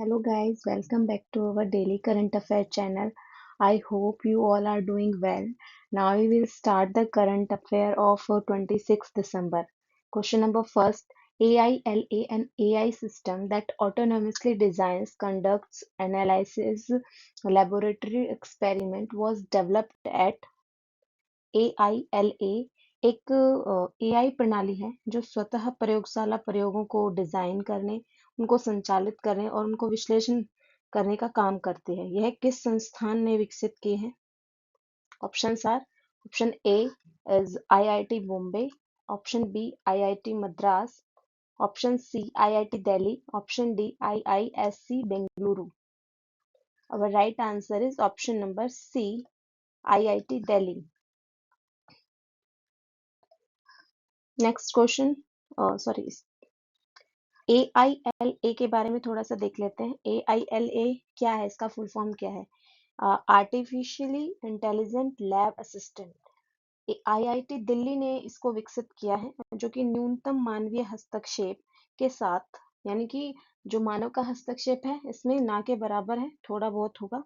Hello guys, welcome back to our daily current affair channel. I hope you all are doing well. Now we will start the current affair of 26th December. Question number first, AILA, an AI system that autonomously designs, conducts, analyzes laboratory experiment was developed at AILA एक AI प्रणाली है जो स्वतः प्रयोगशाला प्रयोगों को design करने, उनको संचालित करने और उनको विश्लेषण करने का काम करती है। यह किस संस्थान ने विकसित की है? Options are option A is IIT Bombay, option B IIT Madras, option C IIT Delhi, option D IISc Bengaluru. Our right answer is option number C, IIT Delhi. Next question, sorry, AILA के बारे में थोड़ा सा देख लेते हैं। AILA क्या है, इसका फुल फॉर्म क्या है? Artificially intelligent lab assistant. IIT Delhi ने इसको विकसित किया है, जो कि न्यूनतम मानवीय हस्तक्षेप के साथ, यानी कि जो मानव का हस्तक्षेप है इसमें ना के बराबर है, थोड़ा बहुत होगा,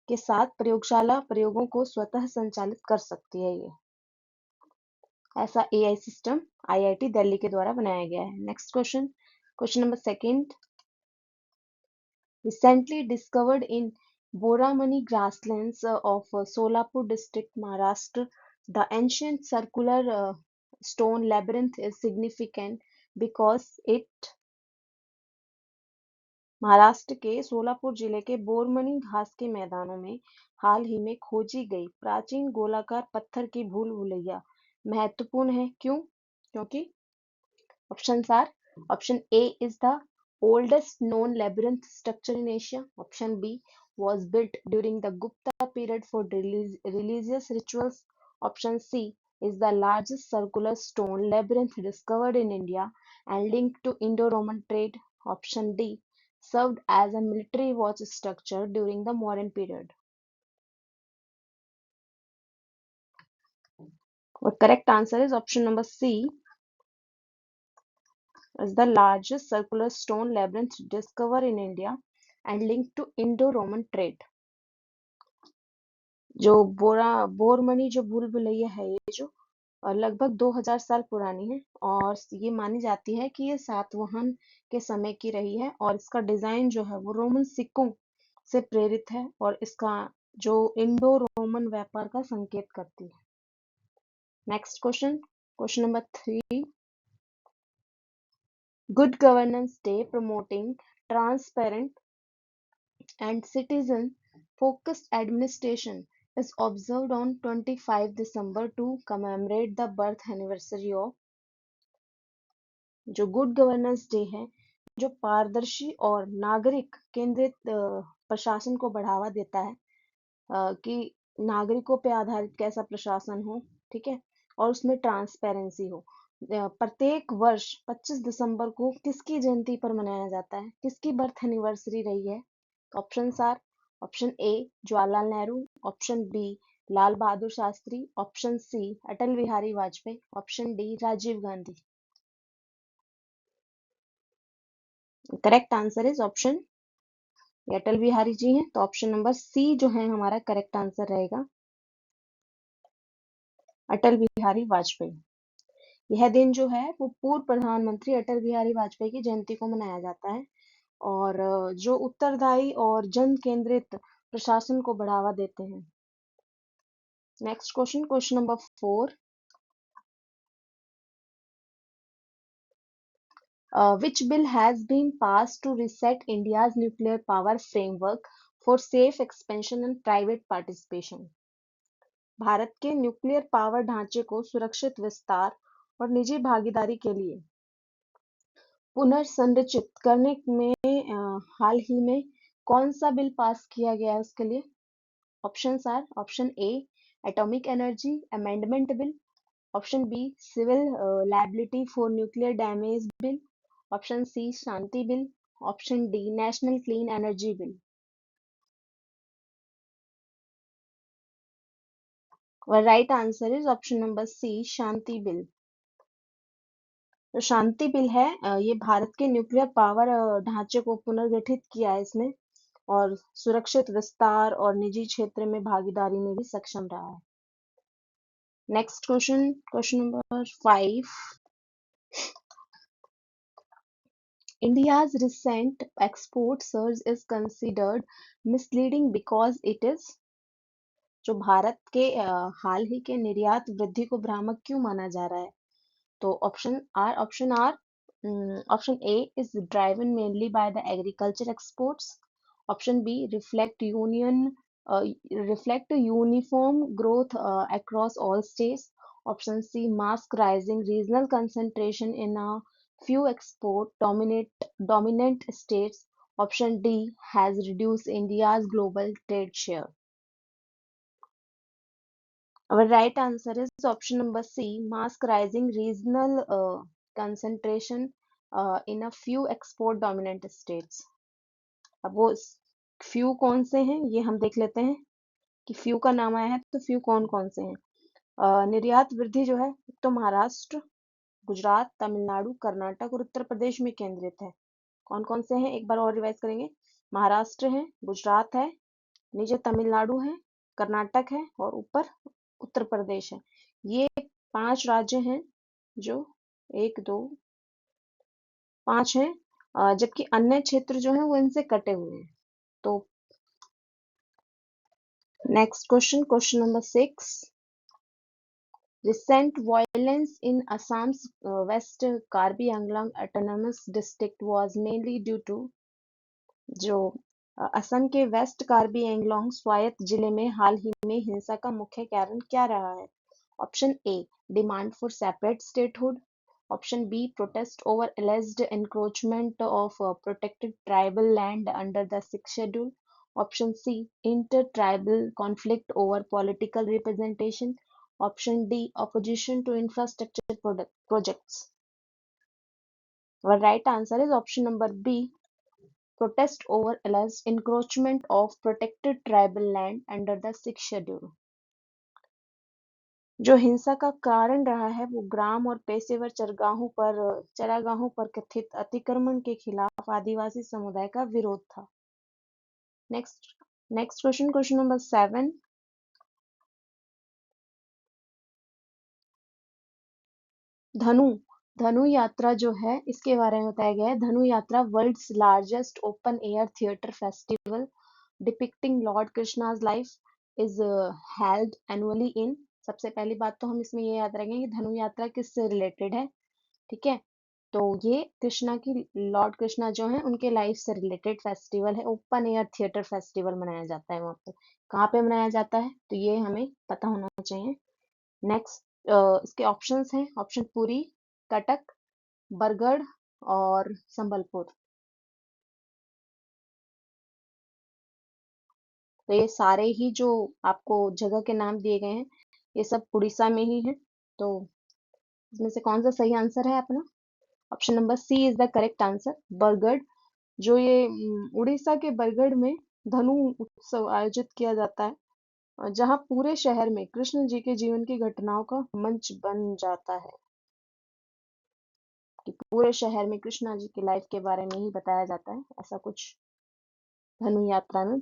के साथ प्रयोगशाला प्रयोगों को स्वतः संचालित कर सकती है। ये ऐसा AI सिस्टम IIT दिल्ली के द्वारा बनाया गया है। Next question, question number second, recently discovered in Boramani grasslands of Solapur district, Maharashtra, the ancient circular stone labyrinth is significant because it Maharashtra के सोलापुर जिले के बोरमनी घास के मैदानों में हाल ही में खोजी गई प्राचीन गोलाकार पत्थर की भूल भुलैया महत्वपूर्ण है। क्यों? क्योंकि options are option A is the oldest known labyrinth structure in Asia. Option B was built during the Gupta period for religious rituals. Option C is the largest circular stone labyrinth discovered in India and linked to Indo-Roman trade. Option D served as a military watch structure during the modern period. The correct answer is option number C is the largest circular stone labyrinth discovered in India and linked to Indo-Roman trade. जो बोरमनी जो भूल भुलैया है, ये जो लगभग 2000 साल पुरानी है और ये मानी जाती है कि ये सातवाहन के समय की रही है और इसका डिजाइन जो है वो रोमन सिक्कों से प्रेरित है और इसका जो इंडो रोमन व्यापार का संकेत करती है। Next question, question number 3, good governance day promoting transparent and citizen focused administration is observed on 25 December to commemorate the birth anniversary of। जो गुड गवर्नेंस डे है, जो पारदर्शी और नागरिक केंद्रित प्रशासन को बढ़ावा देता है, कि नागरिकों पे आधारित कैसा प्रशासन हो, ठीक है, और उसमें ट्रांसपेरेंसी हो। प्रत्येक वर्ष 25 दिसंबर को किसकी जयंती पर मनाया जाता है, किसकी बर्थ एनिवर्सरी रही है? Options are option A Jawaharlal Nehru, option B Lal Bahadur Shastri, option C Atal Bihari Vajpayee, option D Rajiv Gandhi. Correct answer is option Atal Bihari ji हैं, तो ऑप्शन नंबर सी जो है हमारा करेक्ट आंसर रहेगा, अटल बिहारी वाजपेयी। यह दिन जो है वो पूर्व प्रधानमंत्री अटल बिहारी वाजपेयी की जयंती को मनाया जाता है और जो उत्तरदायी और जन केंद्रित प्रशासन को बढ़ावा देते हैं। Next question, question number 4, which bill has been passed to reset India's nuclear power framework for safe expansion and private participation? Bharat के न्यूक्लियर पावर ढांचे को सुरक्षित विस्तार और निजी भागीदारी के लिए पुनर्संरचित करने में हाल ही में कौन सा बिल पास किया गया है? उसके लिए options are option A atomic energy amendment bill, option B civil liability for nuclear damage bill, option C Shanti bill, option D national clean energy bill. Right answer is option number C Shanti bill. जो Shanti bill है ये भारत के nuclear power ढांचे को पुनर्गठित किया है इसने, और सुरक्षित विस्तार और निजी क्षेत्र में भागीदारी में भी सक्षम रहा है। Next question, question number 5। India's recent export surge is considered misleading because it is, जो भारत के हाल ही के निर्यात वृद्धि को भ्रामक क्यों माना जा रहा है? तो option are option A is driven mainly by the agriculture exports, option B reflect uniform growth across all states, option C mask rising regional concentration in a few export dominant states, option D has reduced India's global trade share. Our right answer is option number C, mask rising regional concentration in a few export dominant states. अब वो few कौन से हैं ये हम देख लेते हैं कि few का नाम आया है तो few कौन कौन से हैं। निर्यात वृद्धि जो है तो महाराष्ट्र, गुजरात, तमिलनाडु, कर्नाटक और उत्तर प्रदेश में केंद्रित है। कौन कौन से हैं एक बार और रिवाइज करेंगे। महाराष्ट्र है, गुजरात है, नीचे तमिलनाडु है, कर्नाटक है और ऊपर उत्तर प्रदेश है। ये 5 राज्य हैं जो 1 2 5 हैं, जबकि अन्य क्षेत्र जो है वो इनसे कटे हुए हैं। तो next question, question number 6। Recent violence in Assam's West Karbi Anglong Autonomous District was mainly due to, जो असम के वेस्ट कार्बी एंगलोंग स्वायत्त जिले में हाल ही में हिंसा का मुख्य कारण क्या रहा है? Option A demand for separate statehood, option B protest over alleged encroachment of protected tribal land under the 6th schedule, option C inter tribal conflict over political representation, option D opposition to infrastructure projects. Our right answer is option number B, protest over alleged encroachment of protected tribal land under the 6th schedule। जो हिंसा का कारण रहा है वो ग्राम और पेशेवर चरागाहों पर कथित अतिक्रमण के खिलाफ आदिवासी समुदाय का विरोध था। Next next question, question number 7। धनु यात्रा जो है इसके बारे में बताया गया है। Dhanu Yatra world's largest open air theatre festival depicting Lord Krishna's life is held annually in. सबसे पहली बात तो हम इसमें ये याद रखेंगे कि धनु यात्रा किससे रिलेटेड है, ठीक है। तो ये कृष्णा की लॉर्ड कृष्णा जो है उनके लाइफ से रिलेटेड फेस्टिवल है। ओपन एयर थिएटर फेस्टिवल मनाया जाता है वहां पे। कहाँ पे मनाया जाता है तो ये हमें पता होना चाहिए। नेक्स्ट इसके ऑप्शंस हैं, ऑप्शन पुरी, कटक, बरगढ़ और संबलपुर। तो ये सारे ही जो आपको जगह के नाम दिए गए हैं ये सब उड़ीसा में ही है। तो इसमें से कौन सा सही आंसर है अपना? Option number C is the correct answer, Bargarh. जो ये उड़ीसा के बरगढ़ में धनु उत्सव आयोजित किया जाता है, जहाँ पूरे शहर में कृष्ण जी के जीवन की घटनाओं का मंच बन जाता है, कि पूरे शहर में कृष्णा जी की लाइफ के बारे में ही बताया जाता है। ऐसा कुछ धनु यात्रा में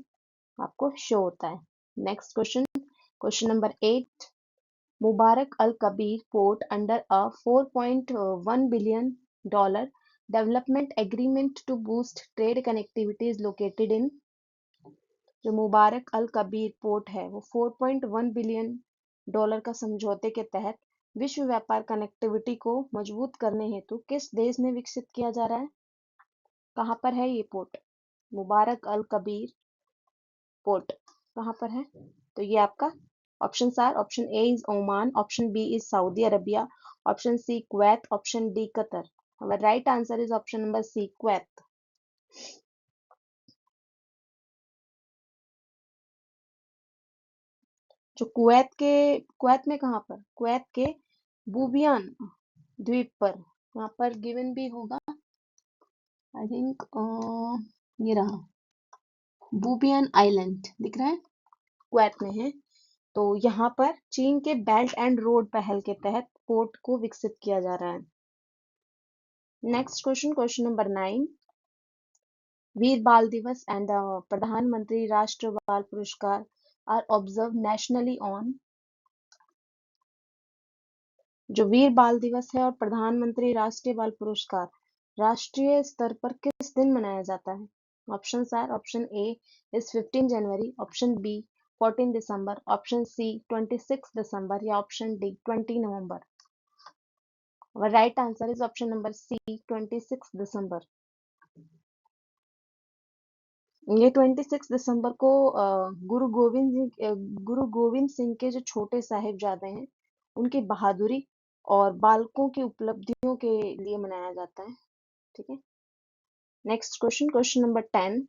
आपको शो होता है। Next question, question number 8। Mubarak Al Kabeer port under a $4.1 billion development agreement to boost trade connectivity is located in. जो मुबारक अल कबीर पोर्ट है वो $4.1 बिलियन का समझौते के तहत विश्व व्यापार कनेक्टिविटी को मजबूत करने हेतु किस देश में विकसित किया जा रहा है? कहाँ पर है ये port? Mubarak Al Kabeer port कहाँ पर है? तो ये आपका option are, option A is Oman, option B is Saudi Arabia, option C Kuwait, option D Qatar. हमारा right answer is option number C, Kuwait. जो कुवैत में कहाँ पर? कुवैत के बुबियान द्वीप पर, वहां पर गिवन भी होगा आई थिंक, ये रहा बुबियन आइलैंड दिख रहा है, कुवैत में है। तो यहाँ पर चीन के बेल्ट एंड रोड पहल के तहत पोर्ट को विकसित किया जा रहा है। Next question, question number 9। वीर बाल दिवस एंड प्रधानमंत्री राष्ट्र बाल पुरस्कार आर ऑब्जर्व नेशनली ऑन। जो वीर बाल दिवस है और प्रधानमंत्री राष्ट्रीय बाल पुरस्कार राष्ट्रीय स्तर पर किस दिन मनाया जाता है? Option are, option A is 15 January, option B 14 December, option C 26 December या option D 20 November. Right answer is option number C 26 December. ये 26 दिसंबर को गुरु गोविंद सिंह के जो छोटे साहिबजादे हैं उनकी बहादुरी और बालकों की उपलब्धियों के लिए मनाया जाता है। ठीक है। Next question, question number 10।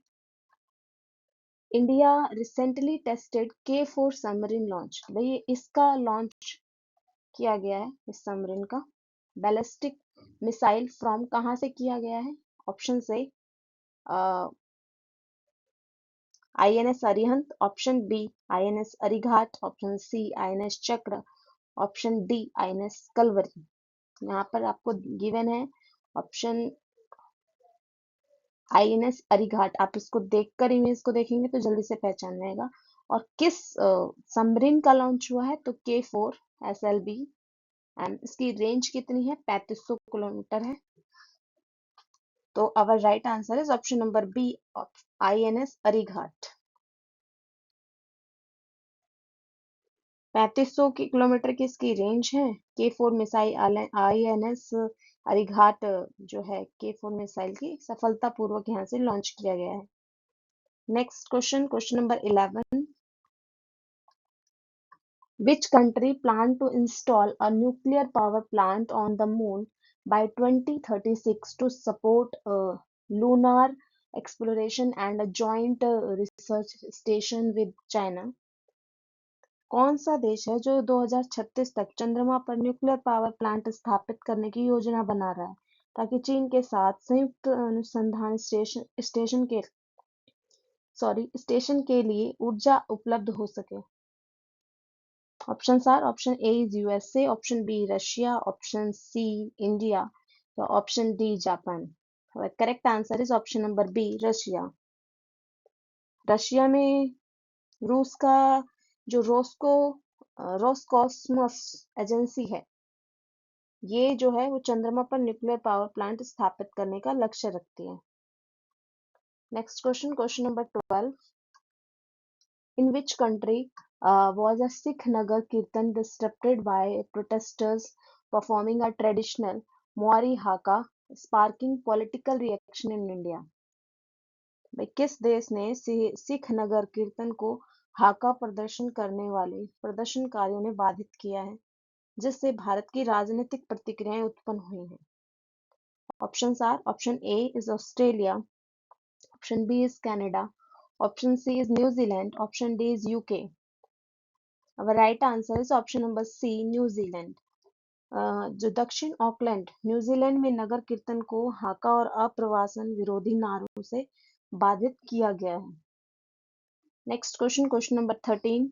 India recently tested K4 submarine launch. भाई इसका लॉन्च किया गया है, इस सबमरीन का बैलिस्टिक मिसाइल फ्रॉम कहाँ से किया गया है? ऑप्शन से INS Arihant, option B INS Arighat, option C INS Chakra, option D INS Kalvari. यहाँ पर आपको गिवन है ऑप्शन INS अरिघाट। आप इसको देखकर इमेज को देखेंगे तो जल्दी से पहचान जाएगा। और किस सबमरीन का लॉन्च हुआ है? तो K4 SLB एंड इसकी रेंज कितनी है? 3500 किलोमीटर है। तो our right answer is option number B INS Arighat. 3500 kilometre की इसकी रेंज है। K4 मिसाइल INS अरिघाट जो है K4 मिसाइल की सफलतापूर्वक यहाँ से लॉन्च किया गया है। Next question, question number 11। Which country plan to install a nuclear power plant on the moon by 2036 to support lunar exploration and a joint research station with China? कौन सा देश है जो 2036 तक चंद्रमा पर न्यूक्लियर पावर प्लांट स्थापित करने की योजना बना रहा है ताकि चीन के साथ संयुक्त अनुसंधान स्टेशन के लिए ऊर्जा उपलब्ध हो सके? Option are, option A is USA, option B Russia, option C India या option D Japan. Correct answer is option number B Russia. Russia में रूस का जो रोसकॉस्मोस एजेंसी है, ये जो है वो चंद्रमा पर न्यूक्लियर पावर प्लांट स्थापित करने का लक्ष्य रखती है। Next question, question number 12। In which country was a Sikh Nagar Kirtan disrupted by protesters performing a traditional Mawari Haka, sparking political reaction in India? भाई किस देश ने सिख नगर कीर्तन को हाका प्रदर्शन करने वाले प्रदर्शनकारियों ने बाधित किया है, जिससे भारत की राजनीतिक प्रतिक्रियाएं उत्पन्न हुई हैं? Option are, option A is Australia, option B is Canada, option C is New Zealand, option D is UK। अब right answer is option number C New Zealand. जो दक्षिण ऑकलैंड न्यूजीलैंड में नगर कीर्तन को हाका और अप्रवासन विरोधी नारों से बाधित किया गया है। Next question, question number 13।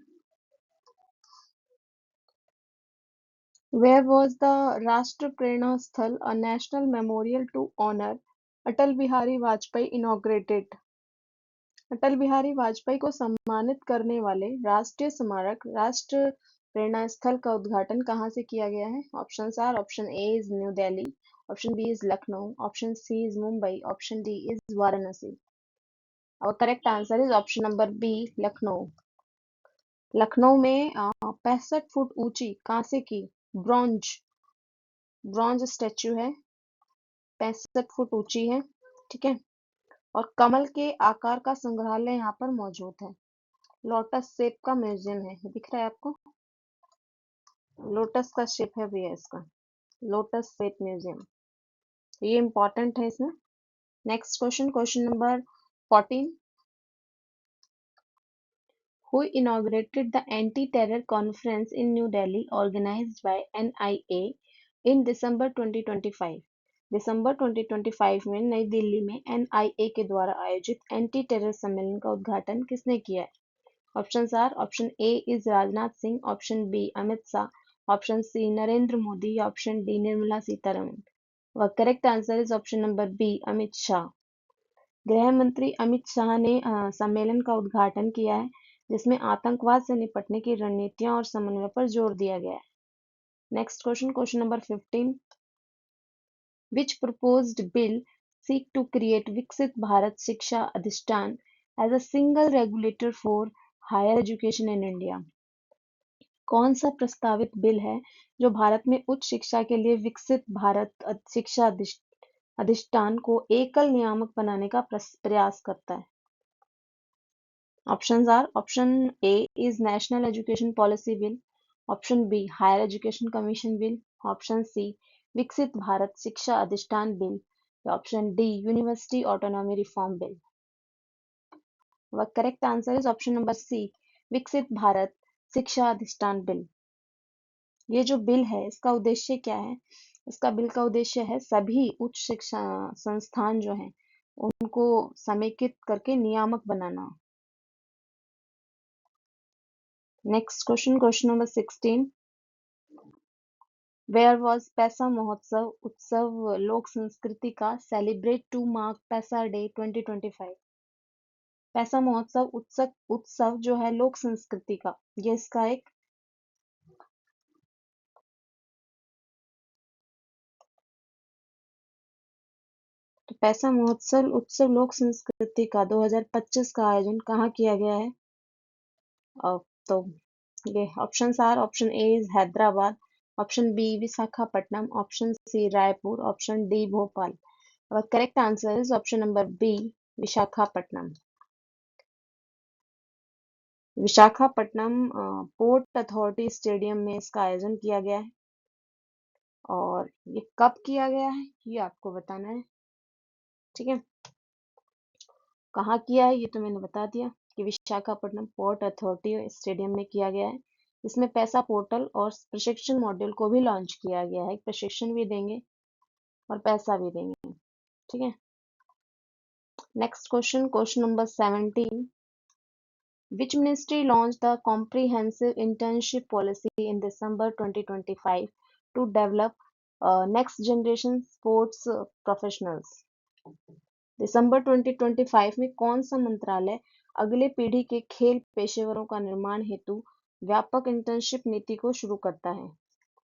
Where was the राष्ट्र प्रेरणा स्थल a national memorial to honor Atal Bihari Vajpayee inaugurated? अटल बिहारी वाजपेयी को सम्मानित करने वाले राष्ट्रीय स्मारक राष्ट्र प्रेरणा स्थल का उद्घाटन कहाँ से किया गया है? Option are, option A is new Delhi, option B is Lucknow, option C is Mumbai, option D is Varanasi. और correct answer is option number B Lucknow. Lucknow में 65 फुट ऊंची कांसे की ब्रॉन्ज ब्रॉन्ज स्टैच्यू है, 65 फुट ऊंची है। ठीक है। और कमल के आकार का संग्रहालय यहाँ पर मौजूद है। लोटस शेप का म्यूजियम है, दिख रहा है आपको? लोटस का शेप है भैया इसका, लोटस शेप म्यूजियम। ये इंपॉर्टेंट है इसमें। Next question, question number 14। Who inaugurated the anti-terror conference in New Delhi organized by NIA in December 2025? दिसंबर 2025 में नई दिल्ली में NIA के द्वारा आयोजित एंटी टेरर सम्मेलन का उद्घाटन किसने किया है? Option are, option A is Rajnath Singh, option B Amit Shah, option C Narendra Modi या ऑप्शन डी निर्मला सीतारमण। व correct answer is option number B, Amit Shah. गृह मंत्री अमित शाह ने सम्मेलन का उद्घाटन किया है जिसमें आतंकवाद से निपटने की रणनीतियों और समन्वय पर जोर दिया गया है। Next question, question number 15, which proposed bill seek to create Viksit Bharat Shiksha Adhishtan as a single regulator for higher education in India? कौन सा प्रस्तावित बिल है जो भारत में उच्च शिक्षा के लिए विकसित भारत शिक्षा अधिष्ठान को एकल नियामक बनाने का प्रयास करता है? Options are: option A is National Education Policy Bill, option B Higher Education Commission Bill, option C Viksit Bharat Shiksha Adhishtan Bill, option D University Autonomy Reform Bill. The correct answer is option number C, Viksit Bharat शिक्षा अधिष्ठान bill. ये जो bill है इसका उद्देश्य क्या है? इसका बिल का उद्देश्य है सभी उच्च शिक्षा संस्थान जो हैं उनको समेकित करके नियामक बनाना। Next question, question number 16. Where was पैसा महोत्सव उत्सव लोक संस्कृति का सेलिब्रेट टू मार्क पैसा डे 2025? पैसा महोत्सव उत्सव जो है लोक संस्कृति का, ये इसका एक तो पैसा महोत्सव उत्सव लोक संस्कृति का 2025 का आयोजन कहाँ किया गया है? तो ये options are: option A is Hyderabad, option B Visakhapatnam, option C Raipur, option D Bhopal. और correct answer is option number B, Visakhapatnam. Visakhapatnam port authority stadium में इसका आयोजन किया गया है और ये कब किया गया है ये आपको बताना है, ठीक है। कहाँ किया है ये तो मैंने बता दिया कि विशाखापट्टनम पोर्ट अथॉरिटी स्टेडियम में किया गया है। इसमें पैसा पोर्टल और प्रशिक्षण मॉड्यूल को भी लॉन्च किया गया है। प्रशिक्षण भी देंगे और पैसा भी देंगे, ठीक है। Next question, question number 17. Which ministry launched the comprehensive internship policy in December 2025 to develop next generation sports professionals? दिसंबर 2025 में कौन सा मंत्रालय अगले पीढ़ी के खेल पेशेवरों का निर्माण हेतु व्यापक इंटर्नशिप नीति को शुरू करता है?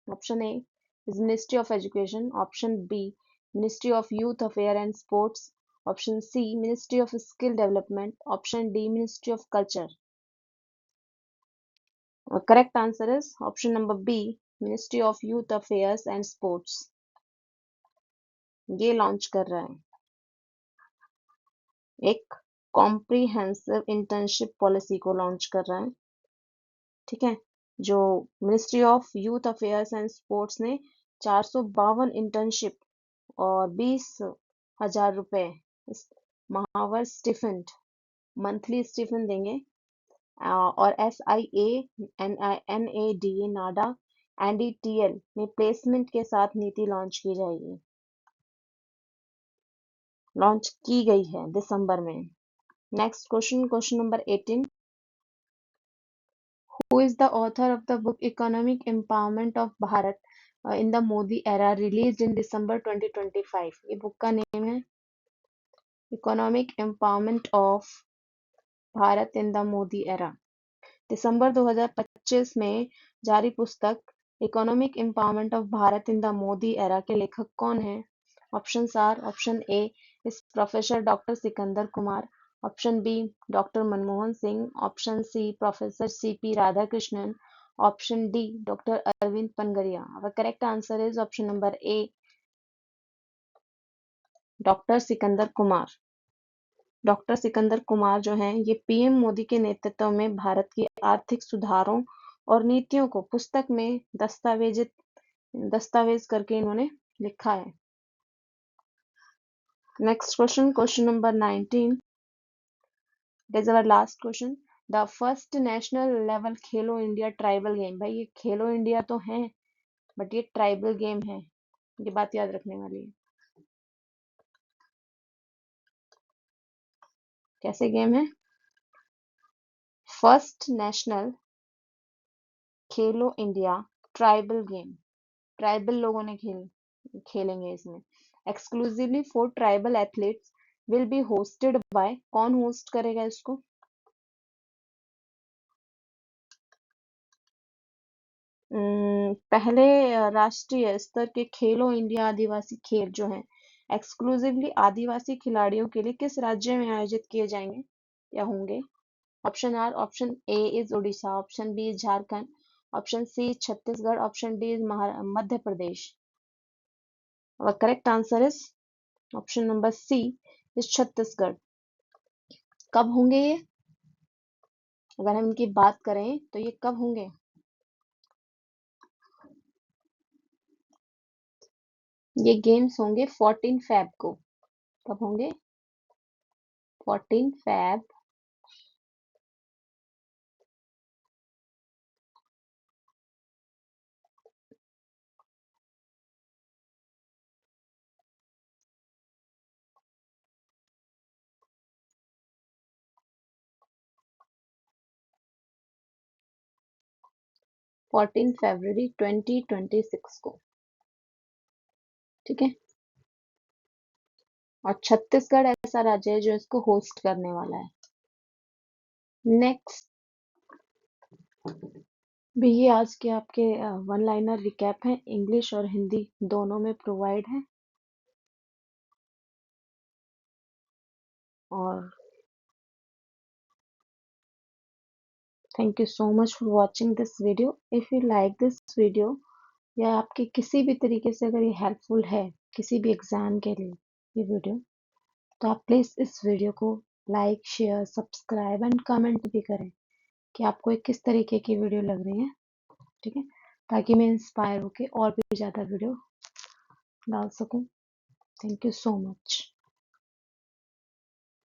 Option A is ministry of education, option B ministry of youth affair and sports, option C ministry of skill development, option D ministry of culture. Correct answer is option number B, ministry of youth affairs and sports. ये launch कर रहा है एक comprehensive internship policy को launch कर रहा है, ठीक है। जो ministry of youth affairs and sports ने 452 इंटर्नशिप और 20,000 रुपए महावर स्टिफेंड मंथली स्टिफेंड देंगे और SIA NADA नाडा NDTL में प्लेसमेंट के साथ नीति लॉन्च की जाएगी, लॉन्च की गई है दिसंबर में। Next question, question number 18. Who is the author of the book Economic Empowerment of Bharat in the Modi Era released in December 2025? ये बुक का नेम है Economic Empowerment of Bharat in the Modi Era। दिसंबर 2025 में जारी पुस्तक economic empowerment of Bharat in the Modi era के लेखक कौन है? Options are: option A is professor doctor Sikander Kumar, option B doctor Manmohan Singh, option C professor CP Radhakrishnan, option D doctor Arvind Panagariya. अब correct answer is option number A, doctor Sikander Kumar. Doctor Sikander Kumar जो हैं ये PM Modi के नेतृत्व में भारत की आर्थिक सुधारों और नीतियों को पुस्तक में दस्तावेज करके इन्होंने लिखा है। Next question, question number 19. It is our last question. The first national level Khelo India tribal game, भाई ये खेलो इंडिया तो है बट ये ट्राइबल गेम है, ये बात याद रखने वाली है। कैसे गेम है? फर्स्ट नेशनल खेलो इंडिया ट्राइबल गेम, ट्राइबल लोगों ने खेलेंगे इसमें। exclusively for tribal athletes will be hosted by, कौन होस्ट करेगा इसको? पहले राष्ट्रीय स्तर के खेलो इंडिया आदिवासी खेल जो हैं एक्सक्लूसिवली आदिवासी खिलाड़ियों के लिए किस राज्य में आयोजित किए जाएंगे या होंगे? Option A is Orissa, option B is Jharkhand, option C is Chhattisgarh, option D is Madhya Pradesh. और correct answer is option number C is Chhattisgarh. कब होंगे ये? अगर हम इनकी बात करें तो ये कब होंगे? ये गेम्स होंगे 14 फेब को। कब होंगे? 14 फेब 14 फरवरी 2026 को। ठीक है। और छत्तीसगढ़ ऐसा राज्य है जो इसको होस्ट करने वाला है। नेक्स्ट भी ये आज के आपके वन लाइनर रिकैप है, इंग्लिश और हिंदी दोनों में प्रोवाइड है। और thank you so much for watching this video. If you like this video या आपके किसी भी तरीके से अगर ये हेल्पफुल है किसी भी एग्जाम के लिए ये वीडियो, तो आप प्लीज इस वीडियो को like, share, subscribe and comment भी करें कि आपको ये किस तरीके की वीडियो लग रही है। ठीक है, ताकि मैं इंस्पायर होके और भी ज्यादा वीडियो डाल सकूं। Thank you so much.